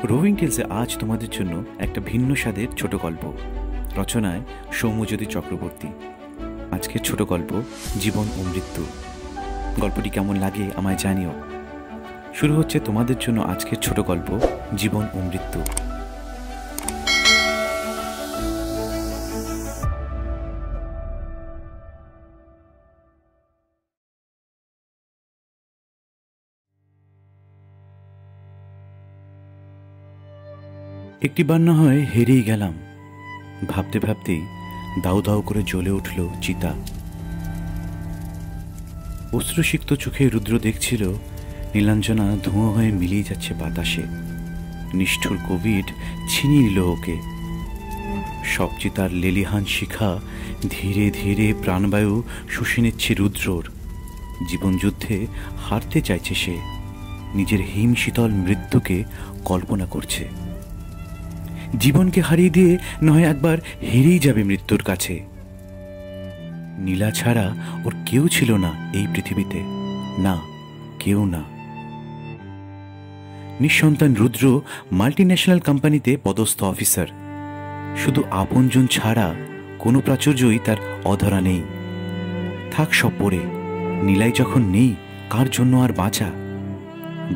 Roving টেলসে আজ তোমাদের জন্য একটা ভিন্ন স্বাদের ছোট গল্প, রচনায় সৌম্যজ্যোতি চক্রবর্তী। আজকের ছোট গল্প জীবন ও মৃত্যু। গল্পটি কেমন লাগে আমায় জানিও। শুরু হচ্ছে তোমাদের জন্য আজকের ছোট গল্প জীবন ও মৃত্যু। একটিবার না হয় হেরেই গেলাম, ভাবতে ভাবতেই দাউ দাউ করে জ্বলে উঠল চিতা। অশ্রুসিক্ত চোখে রুদ্র দেখছিল নীলাঞ্জনা ধোঁয়া হয়ে মিলিয়ে যাচ্ছে বাতাসে। নিষ্ঠুর কোভিড ছিনিয়ে নিল ওকে। সব চিতার লেলিহান শিখা ধীরে ধীরে প্রাণবায়ু শুষে নিচ্ছে রুদ্রর। জীবনযুদ্ধে হারতে চাইছে সে, নিজের হিমশীতল মৃত্যুকে কল্পনা করছে। জীবনকে হারিয়ে দিয়ে নয় একবার হেরেই যাবে মৃত্যুর কাছে। নীলা ছাড়া ওর কেউ ছিল না এই পৃথিবীতে, না কেউ না। নিঃসন্তান রুদ্র মাল্টিন্যাশনাল কোম্পানিতে পদস্থ অফিসার। শুধু আপনজন ছাড়া কোনো প্রাচুর্যই তার অধরা নেই। থাক সব পড়ে, নীলাই যখন নেই কার জন্য আর বাঁচা।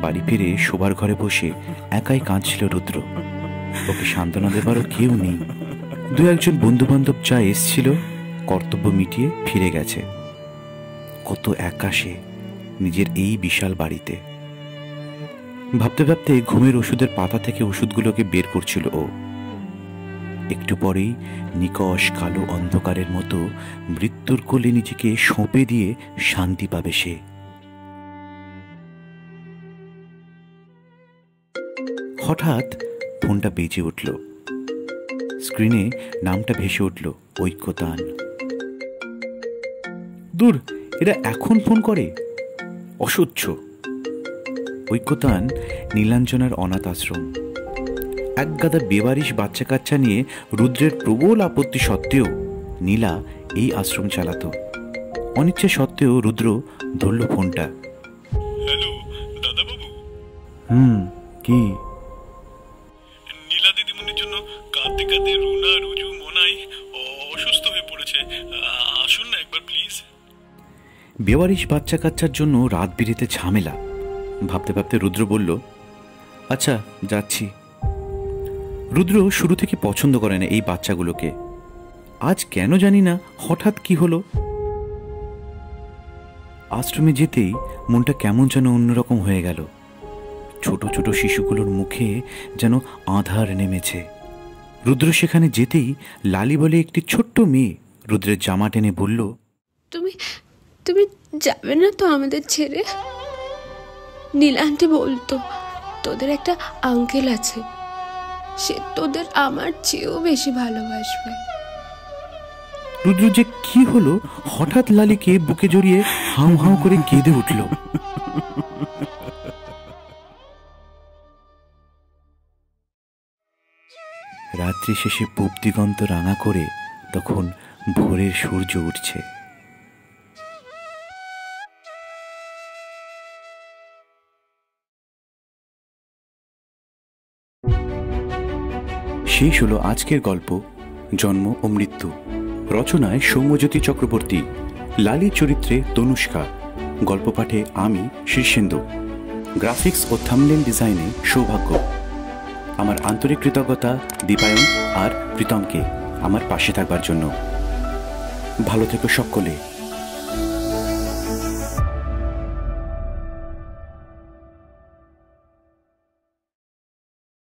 বাড়ি ফিরে শোবার ঘরে বসে একাই কাঁদছিল রুদ্র। ওকে সান্ত্বনা দেবারও কেউ নেই। দু একজন বন্ধু বান্ধব যা এসছিল কর্তব্য মিটিয়ে ফিরে গেছে। কত একা সে নিজের এই বিশাল বাড়িতে। ভাবতে ভাবতে ঘুমের ওষুধের পাতা থেকে ওষুধগুলোকে বের করছিল ও। একটু পরেই নিকষ কালো অন্ধকারের মতো মৃত্যুর কোলে নিজেকে সঁপে দিয়ে শান্তি পাবে সে। হঠাৎ ফোনটা বেজে উঠল। স্ক্রিনে নামটা ভেসে উঠল ঐক্যতান। দূর, এরা এখন ফোন করে, অসহ্য। ঐক্যতান নীলাঞ্জনার অনাথ আশ্রম। এক গাদা বেবারিশ বাচ্চা কাচ্চা নিয়ে রুদ্রের প্রবল আপত্তি সত্ত্বেও নীলা এই আশ্রম চালাতো। অনিচ্ছা সত্ত্বেও রুদ্র ধরল ফোনটা। হ্যালো দাদাবাবু। কি? নীলা দিদিমণির জন্য কাঁদতে কাঁদতে রুনা, রুজু, মোনাই অসুস্থ হয়ে পড়েছে। আসুন না একবার প্লিজ। বেওয়ারিশ বাচ্চা কাচ্চার জন্য রাত বিরেতে ঝামেলা। ভাবতে ভাবতে রুদ্র বলল, আচ্ছা যাচ্ছি। রুদ্র শুরু থেকে পছন্দ করে না এই বাচ্চাগুলোকে। আজ কেন জানি না হঠাৎ কি হলো। আশ্রমে যেতেই মনটা কেমন যেন অন্যরকম হয়ে গেল। ছোট ছোট শিশুগুলোর মুখে যেন আঁধার নেমেছে। রুদ্র সেখানে যেতেই লালি বলে একটি ছোট্ট মেয়ে রুদ্রের জামা টেনে বলল, তুমি তুমি যাবে না তো আমাদের ছেড়ে? নীলা আন্টি বলতো তোদের একটা আঙ্কেল আছে, সে তোদের আমার চেয়েও বেশি ভালোবাসবে। রুদ্র যে কি হলো, হঠাৎ লালিকে বুকে জড়িয়ে হাউ হাউ করে কেঁদে উঠল। রাত্রি শেষে পূব দিগন্ত রাঙা করে তখন ভোরের সূর্য উঠছে। শেষ হলো আজকের গল্প জন্ম ও মৃত্যু। রচনায় সৌম্যজ্যোতি চক্রবর্তী, লালি চরিত্রে তনুষ্কা, গল্প পাঠে আমি শীর্ষেন্দু, গ্রাফিক্স ও থাম্বনেল ডিজাইনে সৌভাগ্য। আমার আন্তরিক কৃতজ্ঞতা দীপায়ন আর প্রীতমকে আমার পাশে থাকবার জন্য। ভালো থেকো সকলে।